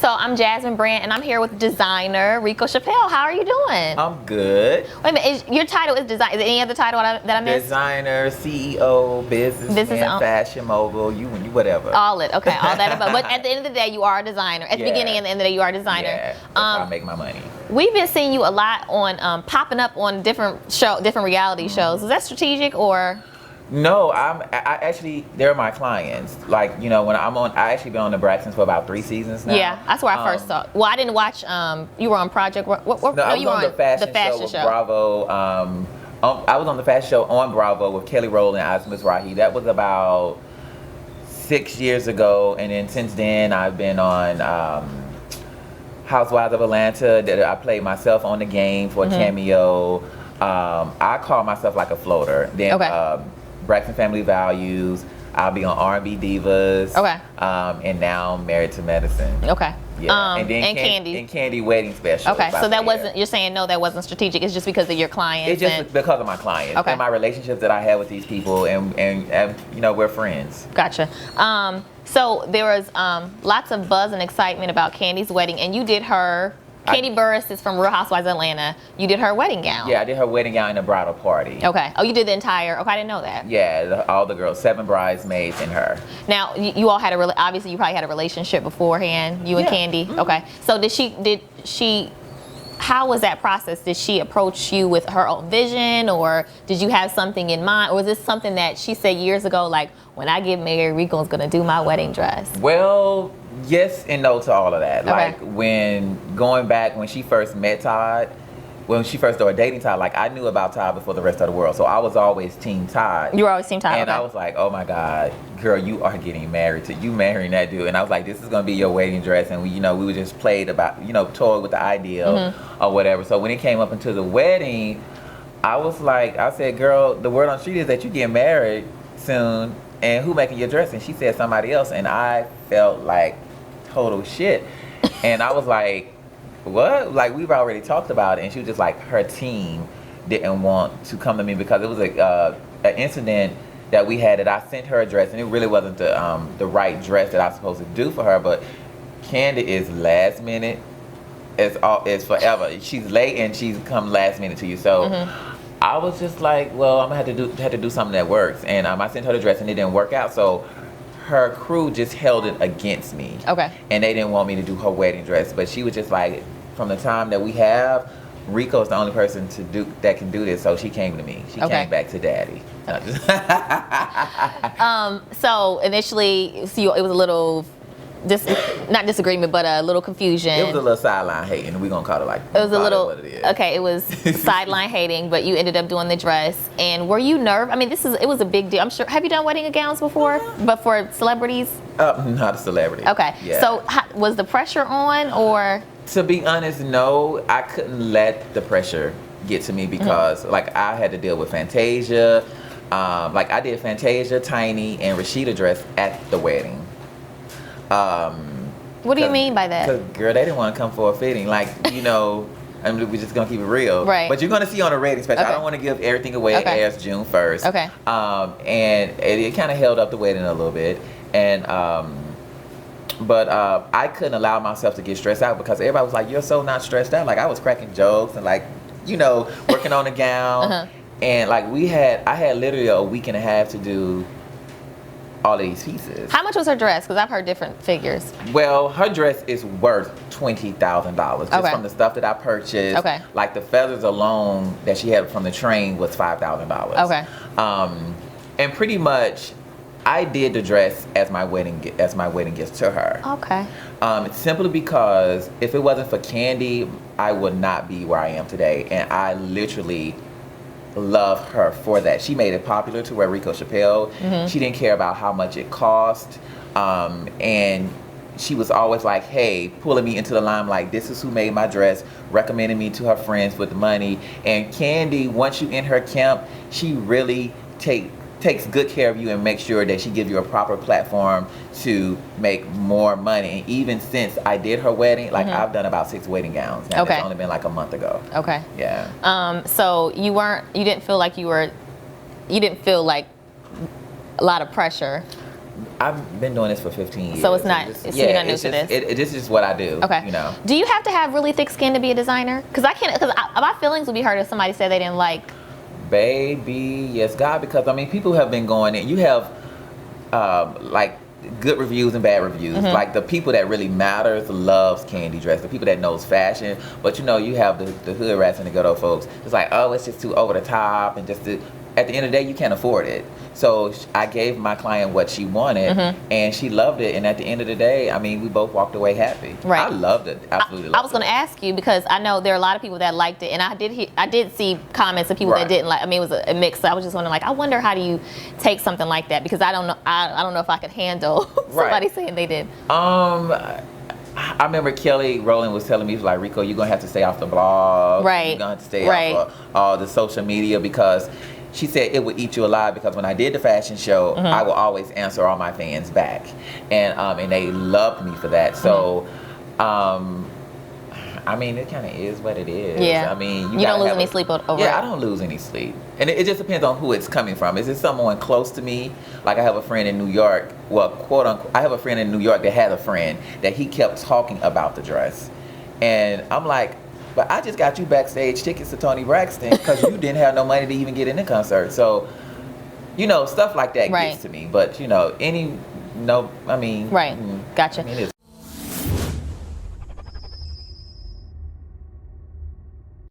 So I'm Jasmine Brandt, and I'm here with designer Reco Chapple. How are you doing? I'm good. Wait a minute, your title is design. Is there any other title that I missed? Designer, CEO, businessman, fashion mogul, you whatever. All it, okay, all that above. But at the end of the day, you are a designer. At the beginning and the end of the day, you are a designer. Yeah, that's how I make my money. We've been seeing you a lot on popping up on different reality shows. Is that strategic or? No, I actually, they're my clients. Like, you know, when I actually been on the Braxtons for about 3 seasons now. Yeah, that's where I first saw. Well, I didn't watch. You were on Project. No, I was on the fashion show with Bravo. I was on the fashion show on Bravo with Kelly Rowland and Asma Mizrahi. That was about 6 years ago, and then since then I've been on Housewives of Atlanta. That I played myself on the game for a cameo. I call myself like a floater. Then Braxton Family Values. I'll be on R&B Divas. Okay. And now Married to Medicine. Okay. Yeah. And then Kandi. And Kandi Wedding Special. Okay. So that wasn't. You're saying no, that wasn't strategic. It's just because of your clients. It's just because of my clients and my relationships that I have with these people, and you know, we're friends. Gotcha. So there was lots of buzz and excitement about Kandi's wedding, and you did her. Kandi Burruss is from Real Housewives of Atlanta. You did her wedding gown. Yeah, I did her wedding gown in a bridal party. Okay. Oh, you did the entire. Okay, I didn't know that. Yeah, all the girls, 7 bridesmaids and her. Now, you all had obviously you probably had a relationship beforehand, you and Kandi. Mm-hmm. Okay. So did she? How was that process? Did she approach you with her own vision, or did you have something in mind, or was this something that she said years ago, like, when I get married, Rico's gonna do my wedding dress? Well, yes and no to all of that. Okay. Like, when she first met Todd, when she first started dating Todd, like, I knew about Todd before the rest of the world, so I was always Team Todd. You were always Team Todd. And I was like, oh my God, girl, you are getting married you marrying that dude. And I was like, this is gonna be your wedding dress. And we were just played about, toyed with the idea or whatever. So when it came up into the wedding, I said, girl, the word on the street is that you get married soon, and who making your dress? And she said somebody else, and I felt like total shit. And I was like, what? Like, we've already talked about it. And she was just like, her team didn't want to come to me because it was an incident that we had that I sent her a dress, and it really wasn't the right dress that I was supposed to do for her. But Kandi is last minute. It's forever. She's late and she's come last minute to you. So I was just like, well, I'm gonna have to do something that works. And I sent her the dress, and it didn't work out. So her crew just held it against me. Okay. And they didn't want me to do her wedding dress. But she was just like, from the time that we have, Rico's the only person that can do this. So she came to me. She came back to Daddy. So initially, it was a little, not disagreement, but a little confusion. It was a little sideline hating. We're gonna call it like. It was a little. What it is. Okay, it was sideline hating, but you ended up doing the dress. And were you nervous? I mean, it was a big deal. I'm sure. Have you done wedding gowns before? But for celebrities? Not a celebrity. Okay. Yeah. So was the pressure on, or? To be honest, no. I couldn't let the pressure get to me because, like, I had to deal with Fantasia. Like, I did Fantasia, Tiny, and Rashida dress at the wedding. What do you mean by that? Because, girl, they didn't want to come for a fitting. Like, I mean, we're just going to keep it real. Right. But you're going to see on the rating special. I don't want to give everything away. It airs June 1st. Okay. And it kind of held up the wedding a little bit. And, but I couldn't allow myself to get stressed out because everybody was like, you're so not stressed out. Like, I was cracking jokes and, like, working on the gown. And, like, I had literally a week and a half to do all of these pieces. How much was her dress? Because I've heard different figures. Well, her dress is worth $20,000 just from the stuff that I purchased. Okay. Like, the feathers alone that she had from the train was $5,000. Okay. And pretty much, I did the dress as my wedding gift to her. Okay. Simply because if it wasn't for Kandi, I would not be where I am today, and I literally love her for that. She made it popular to where Reco Chapple. She didn't care about how much it cost, and she was always like, hey, pulling me into the limelight. This is who made my dress, recommending me to her friends with money. And Kandi, once you in her camp, she really takes good care of you and makes sure that she gives you a proper platform to make more money. And even since I did her wedding, like I've done about 6 wedding gowns. Now it's only been like a month ago. Okay. Yeah. So you didn't feel like a lot of pressure. I've been doing this for 15 years. So it's not, so you're not new to this? This is what I do. Okay. You know. Do you have to have really thick skin to be a designer? Because my feelings would be hurt if somebody said they didn't like. Baby, yes, God, because I mean, people have been going in. You have like good reviews and bad reviews. Mm-hmm. Like the people that really matters loves Kandi dress. The people that knows fashion, but you know, you have the hood rats and the good old folks. It's like, oh, it's just too over the top, and just at the end of the day, you can't afford it. So I gave my client what she wanted, and she loved it. And at the end of the day, I mean, we both walked away happy. Right. I loved it. Absolutely. I was going to ask you because I know there are a lot of people that liked it, and I did see comments of people that didn't like. I mean, it was a mix. So I was just wondering, like, I wonder how do you take something like that, because I don't know. I don't know if I could handle somebody saying they did. I remember Kelly Rowland was telling me, he was like, Reco, you're gonna have to stay off the blog. Right. You're gonna have to stay off all the social media, because she said it would eat you alive, because when I did the fashion show, I will always answer all my fans back, and they loved me for that. So, I mean, it kind of is what it is. Yeah. I mean, you don't lose any sleep over it. Yeah, I don't lose any sleep, and it just depends on who it's coming from. Is it someone close to me? Like I have a friend in New York. Well, quote unquote, I have a friend in New York that had a friend that he kept talking about the dress, and I'm like, but I just got you backstage tickets to Tony Braxton because you didn't have no money to even get in the concert. So, you know, stuff like that gets to me. But you know, I mean, right, gotcha. I mean,